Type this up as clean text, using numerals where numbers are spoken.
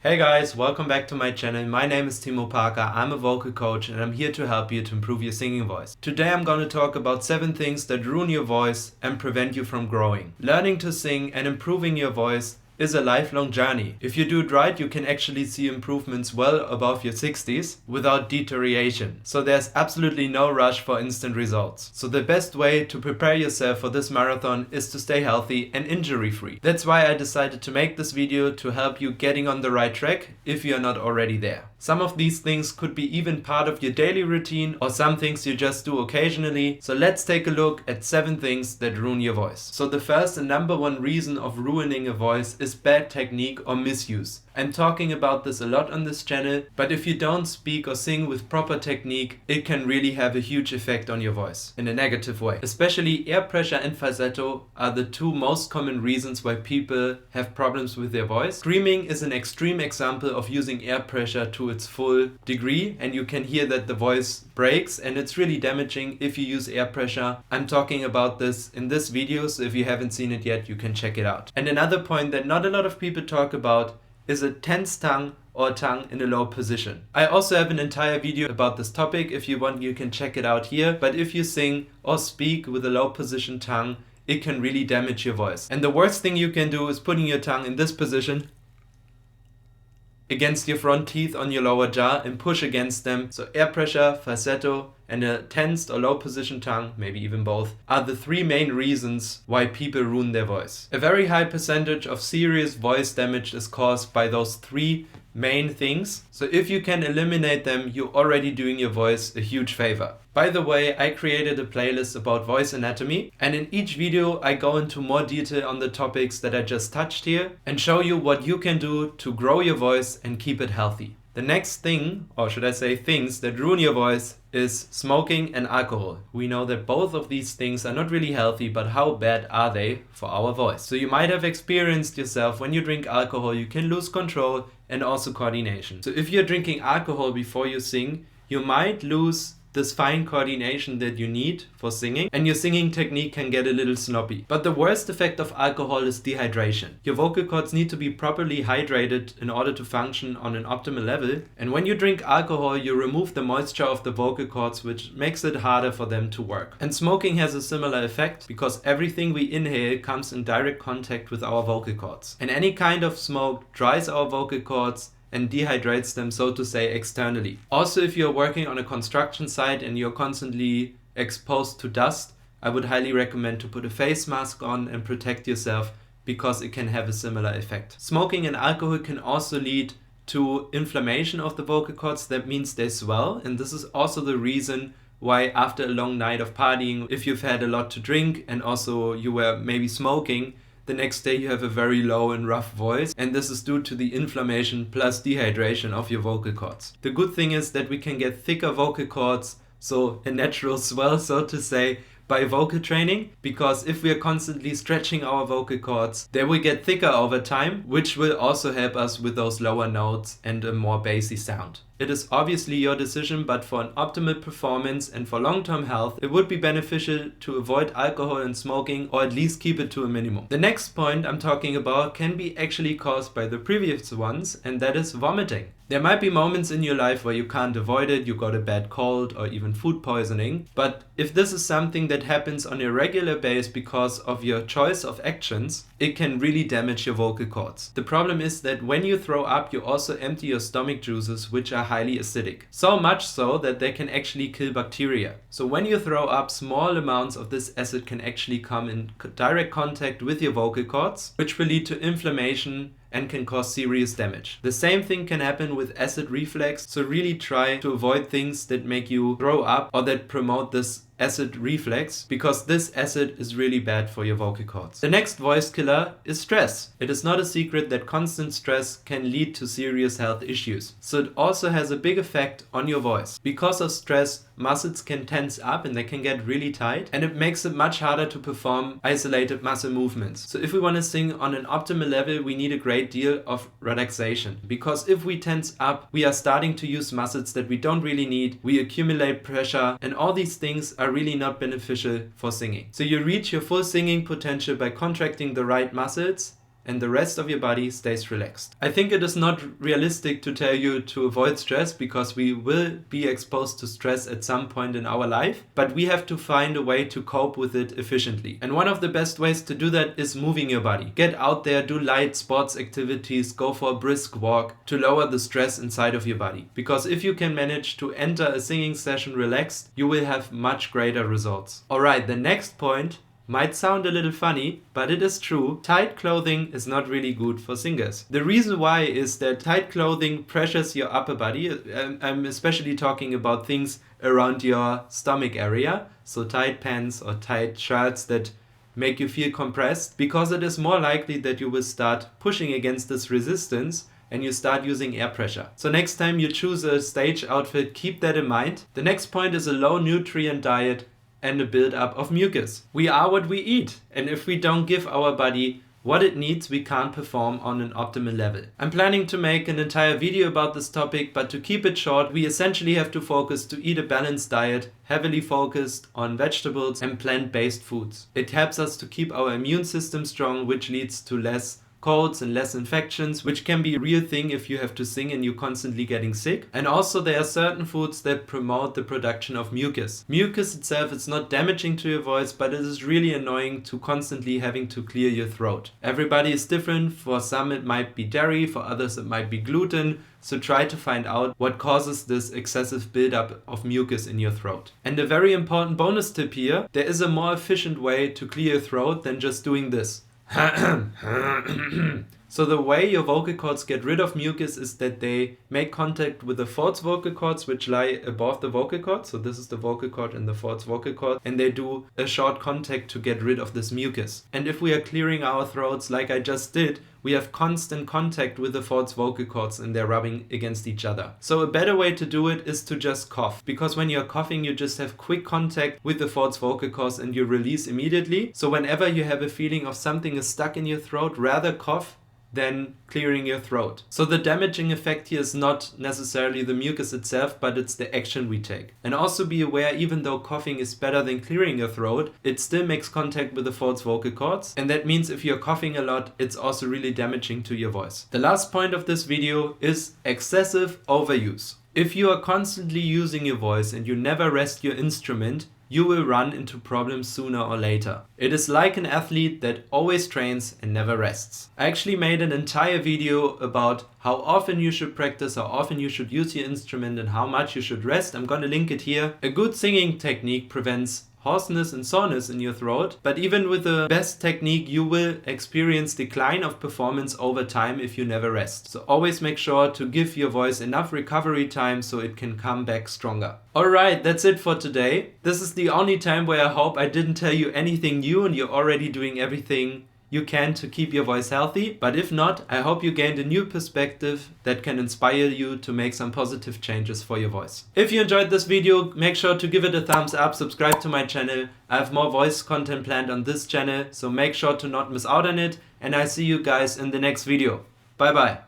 Hey guys, welcome back to my channel. My name is Timo Parker, I'm a vocal coach and I'm here to help you to improve your singing voice. Today I'm going to talk about 7 things that ruin your voice and prevent you from growing. Learning to sing and improving your voice is a lifelong journey. If you do it right, you can actually see improvements well above your 60s without deterioration. So there's absolutely no rush for instant results. So the best way to prepare yourself for this marathon is to stay healthy and injury-free. That's why I decided to make this video to help you getting on the right track if you're not already there. Some of these things could be even part of your daily routine or some things you just do occasionally. So let's take a look at 7 things that ruin your voice. So the first and number one reason of ruining a voice is bad technique or misuse. I'm talking about this a lot on this channel, but if you don't speak or sing with proper technique, it can really have a huge effect on your voice in a negative way. Especially air pressure and falsetto are the 2 most common reasons why people have problems with their voice. Screaming is an extreme example of using air pressure to its full degree, and you can hear that the voice breaks and it's really damaging if you use air pressure. I'm talking about this in this video, so if you haven't seen it yet, you can check it out. And another point that not a lot of people talk about is a tense tongue or tongue in a low position. I also have an entire video about this topic. If you want, you can check it out here. But if you sing or speak with a low position tongue, it can really damage your voice. And the worst thing you can do is putting your tongue in this position against your front teeth on your lower jaw and push against them. So air pressure, falsetto, and a tensed or low position tongue, maybe even both, are the 3 main reasons why people ruin their voice. A very high percentage of serious voice damage is caused by those 3 main things. So if you can eliminate them, you're already doing your voice a huge favor. By the way, I created a playlist about voice anatomy, and in each video I go into more detail on the topics that I just touched here and show you what you can do to grow your voice and keep it healthy. The next thing, or should I say things that ruin your voice, is smoking and alcohol. We know that both of these things are not really healthy, but how bad are they for our voice? So you might have experienced yourself when you drink alcohol, you can lose control and also coordination. So if you're drinking alcohol before you sing, you might lose this fine coordination that you need for singing, and your singing technique can get a little sloppy. But the worst effect of alcohol is dehydration. Your vocal cords need to be properly hydrated in order to function on an optimal level, and when you drink alcohol you remove the moisture of the vocal cords, which makes it harder for them to work. And smoking has a similar effect because everything we inhale comes in direct contact with our vocal cords, and any kind of smoke dries our vocal cords and dehydrates them, so to say, externally. Also, if you're working on a construction site and you're constantly exposed to dust, I would highly recommend to put a face mask on and protect yourself because it can have a similar effect. Smoking and alcohol can also lead to inflammation of the vocal cords. That means they swell, and this is also the reason why after a long night of partying, if you've had a lot to drink and also you were maybe smoking, the next day you have a very low and rough voice, and this is due to the inflammation plus dehydration of your vocal cords. The good thing is that we can get thicker vocal cords, so a natural swell, so to say, by vocal training, because if we are constantly stretching our vocal cords, they will get thicker over time, which will also help us with those lower notes and a more bassy sound. It is obviously your decision, but for an optimal performance and for long-term health, it would be beneficial to avoid alcohol and smoking, or at least keep it to a minimum. The next point I'm talking about can be actually caused by the previous ones, and that is vomiting. There might be moments in your life where you can't avoid it, you got a bad cold or even food poisoning, but if this is something that happens on a regular basis because of your choice of actions, it can really damage your vocal cords. The problem is that when you throw up, you also empty your stomach juices, which are highly acidic. So much so that they can actually kill bacteria. So when you throw up, small amounts of this acid can actually come in direct contact with your vocal cords, which will lead to inflammation and can cause serious damage. The same thing can happen with acid reflux, so really try to avoid things that make you throw up or that promote this acid reflux, because this acid is really bad for your vocal cords. The next voice killer is stress. It is not a secret that constant stress can lead to serious health issues. So it also has a big effect on your voice. Because of stress, muscles can tense up and they can get really tight, and it makes it much harder to perform isolated muscle movements. So if we want to sing on an optimal level, we need a great deal of relaxation, because if we tense up, we are starting to use muscles that we don't really need, we accumulate pressure, and all these things are really not beneficial for singing. So you reach your full singing potential by contracting the right muscles and the rest of your body stays relaxed. I think it is not realistic to tell you to avoid stress because we will be exposed to stress at some point in our life, but we have to find a way to cope with it efficiently. And one of the best ways to do that is moving your body. Get out there, do light sports activities, go for a brisk walk to lower the stress inside of your body. Because if you can manage to enter a singing session relaxed, you will have much greater results. Alright, the next point might sound a little funny, but it is true. Tight clothing is not really good for singers. The reason why is that tight clothing pressures your upper body. I'm especially talking about things around your stomach area. So tight pants or tight shirts that make you feel compressed, because it is more likely that you will start pushing against this resistance and you start using air pressure. So next time you choose a stage outfit, keep that in mind. The next point is a low nutrient diet and a build-up of mucus. We are what we eat, and if we don't give our body what it needs, we can't perform on an optimal level. I'm planning to make an entire video about this topic, but to keep it short, we essentially have to focus to eat a balanced diet, heavily focused on vegetables and plant-based foods. It helps us to keep our immune system strong, which leads to less colds and less infections, which can be a real thing if you have to sing and you're constantly getting sick. And also there are certain foods that promote the production of mucus. Mucus itself is not damaging to your voice, but it is really annoying to constantly having to clear your throat. Everybody is different. For some it might be dairy, for others it might be gluten. So try to find out what causes this excessive buildup of mucus in your throat. And a very important bonus tip here, there is a more efficient way to clear your throat than just doing this. So the way your vocal cords get rid of mucus is that they make contact with the fourth vocal cords, which lie above the vocal cord. So this is the vocal cord and the fourth vocal cord, and they do a short contact to get rid of this mucus. And if we are clearing our throats like I just did, we have constant contact with the fourth vocal cords and they're rubbing against each other. So a better way to do it is to just cough, because when you're coughing you just have quick contact with the fourth vocal cords and you release immediately. So whenever you have a feeling of something is stuck in your throat, rather cough than clearing your throat. So the damaging effect here is not necessarily the mucus itself, but it's the action we take. And also be aware, even though coughing is better than clearing your throat, it still makes contact with the fourth vocal cords. And that means if you're coughing a lot, it's also really damaging to your voice. The last point of this video is excessive overuse. If you are constantly using your voice and you never rest your instrument, you will run into problems sooner or later. It is like an athlete that always trains and never rests. I actually made an entire video about how often you should practice, how often you should use your instrument, and how much you should rest. I'm gonna link it here. A good singing technique prevents hoarseness and soreness in your throat, but even with the best technique you will experience decline of performance over time if you never rest. So always make sure to give your voice enough recovery time so it can come back stronger. Alright, that's it for today. This is the only time where I hope I didn't tell you anything new and you're already doing everything you can to keep your voice healthy, but if not, I hope you gained a new perspective that can inspire you to make some positive changes for your voice. If you enjoyed this video, make sure to give it a thumbs up, subscribe to my channel. I have more voice content planned on this channel, so make sure to not miss out on it, and I see you guys in the next video. Bye bye.